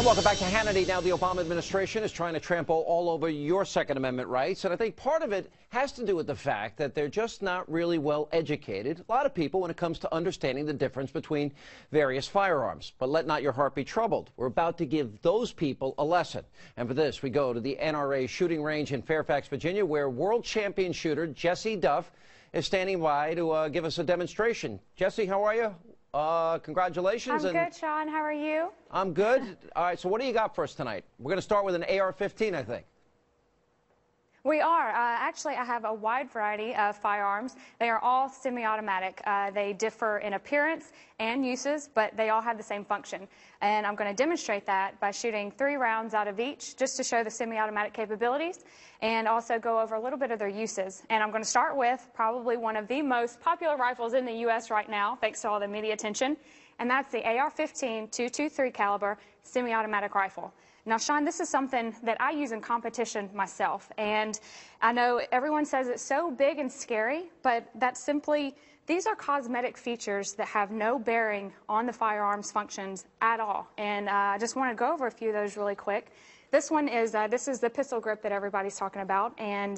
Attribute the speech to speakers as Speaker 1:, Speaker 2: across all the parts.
Speaker 1: Welcome back to Hannity. Now, the Obama administration is trying to trample all over your Second Amendment rights, and I think part of it has to do with the fact that they're just not really well educated, a lot of people, when it comes to understanding the difference between various firearms. But let not your heart be troubled. We're about to give those people a lesson. And for this, we go to the NRA shooting range in Fairfax, Virginia, where world champion shooter Jessie Duff is standing by to give us a demonstration. Jessie, how are you? Congratulations.
Speaker 2: I'm good, Sean. How are you?
Speaker 1: I'm good. All right, so what do you got for us tonight? We're going to start with an AR-15, I think.
Speaker 2: We are. Actually, I have a wide variety of firearms. They are all semi-automatic. They differ in appearance and uses, but they all have the same function. And I'm going to demonstrate that by shooting 3 rounds out of each, just to show the semi-automatic capabilities, and also go over a little bit of their uses. And I'm going to start with probably one of the most popular rifles in the U.S. right now, thanks to all the media attention, and that's the AR-15 .223 caliber semi-automatic rifle. Now, Sean, this is something that I use in competition myself, and I know everyone says it's so big and scary, but that's simply, these are cosmetic features that have no bearing on the firearm's functions at all, and I just want to go over a few of those really quick. This one is, this is the pistol grip that everybody's talking about, and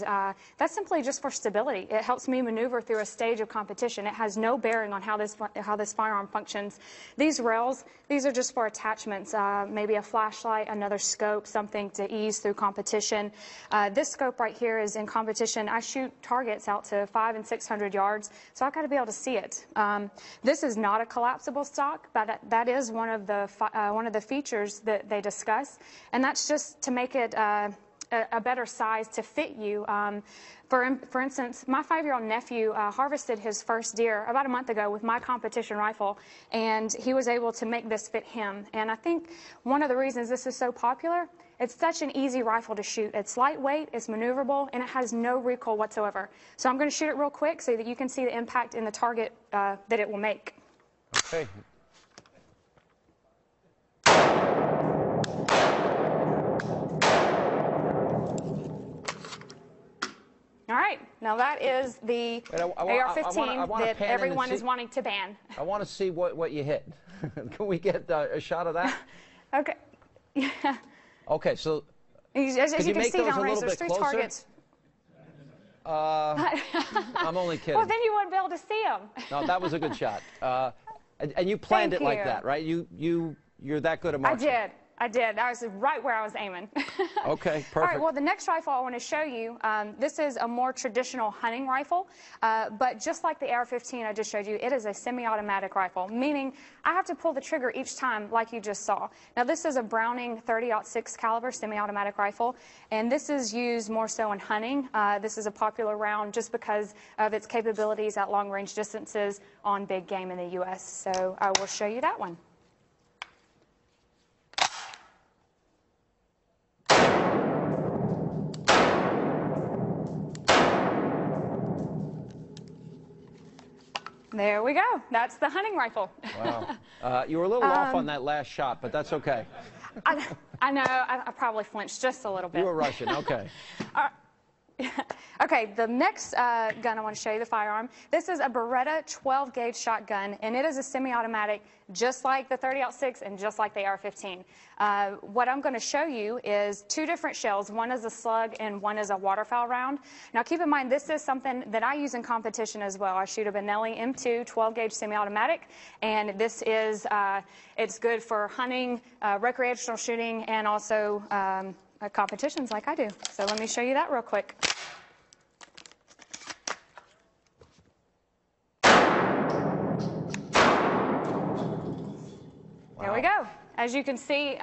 Speaker 2: that's simply just for stability. It helps me maneuver through a stage of competition. It has no bearing on how this firearm functions. These rails, these are just for attachments, maybe a flashlight, another scope, something to ease through competition. This scope right here is in competition. I shoot targets out to 500 and 600 yards, so I've got to be able to see it. This is not a collapsible stock, but that is one of the features that they discuss, and that's just to make it a better size to fit you. For instance, my 5-year-old nephew harvested his first deer about a month ago with my competition rifle, and he was able to make this fit him. And I think one of the reasons this is so popular, it's such an easy rifle to shoot. It's lightweight, it's maneuverable, and it has no recoil whatsoever. So I'm going to shoot it real quick so that you can see the impact in the target that it will make.
Speaker 1: Okay.
Speaker 2: All right, now that is the AR-15 that everyone is wanting to ban.
Speaker 1: I want to see what you hit. Can we get a shot of that?
Speaker 2: Okay. Yeah.
Speaker 1: Okay, so
Speaker 2: as you can see down range, there's 3 targets.
Speaker 1: I'm only kidding.
Speaker 2: Well, then you wouldn't be able to see them.
Speaker 1: No, that was a good shot. And you planned it like that, right? You're that good at marksman.
Speaker 2: I did. I was right where I was aiming.
Speaker 1: Okay, perfect.
Speaker 2: All right, well, the next rifle I want to show you, this is a more traditional hunting rifle, but just like the AR-15 I just showed you, it is a semi-automatic rifle, meaning I have to pull the trigger each time like you just saw. Now, this is a Browning .30-06 caliber semi-automatic rifle, and this is used more so in hunting. This is a popular round just because of its capabilities at long-range distances on big game in the U.S., so I will show you that one. There we go. That's the hunting rifle.
Speaker 1: Wow. You were a little off on that last shot, but that's okay.
Speaker 2: I know. I probably flinched just a little bit.
Speaker 1: You were rushing. Okay.
Speaker 2: Okay, the next gun I want to show you, the firearm, this is a Beretta 12-gauge shotgun, and it is a semi-automatic just like the .30-06 and just like the AR-15. What I'm going to show you is 2 different shells. One is a slug and one is a waterfowl round. Now, keep in mind, this is something that I use in competition as well. I shoot a Benelli M2 12-gauge semi-automatic, and this is, it's good for hunting, recreational shooting, and also competitions like I do. So let me show you that real quick. There we go. As you can see,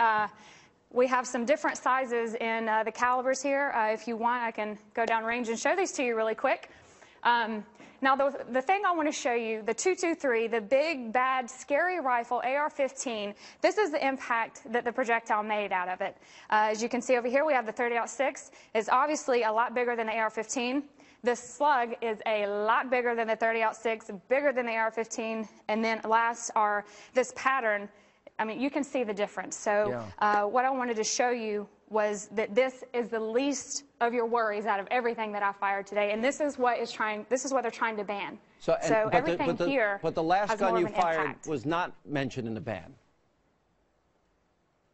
Speaker 2: we have some different sizes in the calibers here. If you want, I can go down range and show these to you really quick. Now, the thing I want to show you, the .223, the big, bad, scary rifle, AR-15, this is the impact that the projectile made out of it. As you can see over here, we have the .30-06. It's obviously a lot bigger than the AR-15. The slug is a lot bigger than the .30-06, bigger than the AR-15, and then last are this pattern. I mean, you can see the difference. So what I wanted to show you was that this is the least of your worries out of everything that I fired today, and this is what they're trying to ban. So everything here.
Speaker 1: But the last gun you fired
Speaker 2: impact.
Speaker 1: was not mentioned in the ban.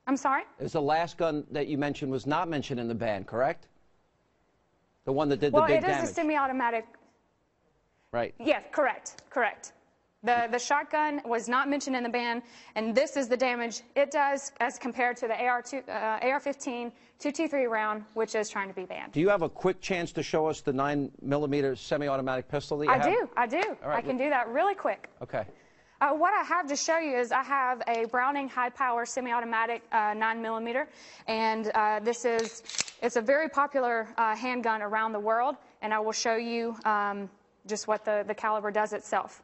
Speaker 2: I'm sorry?
Speaker 1: It was the last gun that you mentioned was not mentioned in the ban, correct? The one that did the big damage.
Speaker 2: Well, it is a semi-automatic.
Speaker 1: Right.
Speaker 2: Yes, correct, correct. The shotgun was not mentioned in the ban, and this is the damage it does as compared to the AR-15 223 round, which is trying to be banned.
Speaker 1: Do you have a quick chance to show us the 9mm semi-automatic pistol that you have?
Speaker 2: I do. All right, I can do that really quick.
Speaker 1: Okay.
Speaker 2: What I have to show you is I have a Browning high-power semi-automatic 9mm, and it's a very popular handgun around the world, and I will show you just what the caliber does itself.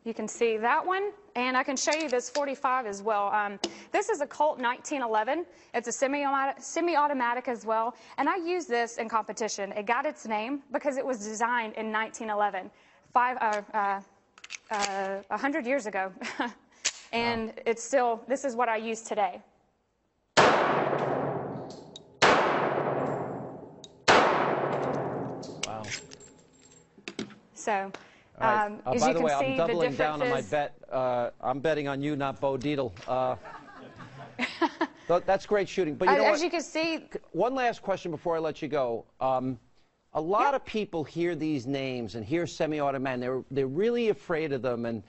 Speaker 2: You can see that one, and I can show you this 45 as well. This is a Colt 1911. It's a semi-automatic as well, and I use this in competition. It got its name because it was designed in 1911, 100 years ago, and wow. It's still, this is what I use today.
Speaker 1: Wow.
Speaker 2: So.
Speaker 1: Right.
Speaker 2: As
Speaker 1: by
Speaker 2: you
Speaker 1: the
Speaker 2: can
Speaker 1: way,
Speaker 2: see,
Speaker 1: I'm doubling down on my bet. I'm betting on you, not Bo Dietl. That's great shooting. But you know
Speaker 2: as you can see,
Speaker 1: one last question before I let you go. A lot of people hear these names and hear semi-automatic. They're really afraid of them, and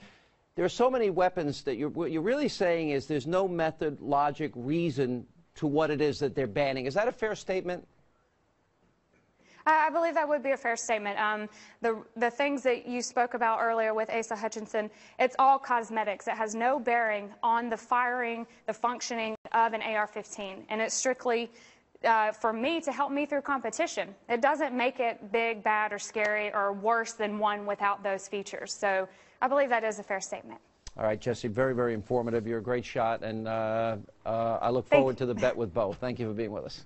Speaker 1: there are so many weapons that what you're really saying is there's no method, logic, reason to what it is that they're banning. Is that a fair statement?
Speaker 2: I believe that would be a fair statement. The things that you spoke about earlier with Asa Hutchinson, it's all cosmetics. It has no bearing on the firing, the functioning of an AR-15, and it's strictly for me to help me through competition. It doesn't make it big, bad, or scary, or worse than one without those features. So I believe that is a fair statement.
Speaker 1: All right, Jessie, very, very informative. You're a great shot, and I look forward to the bet with Bo. Thank you for being with us.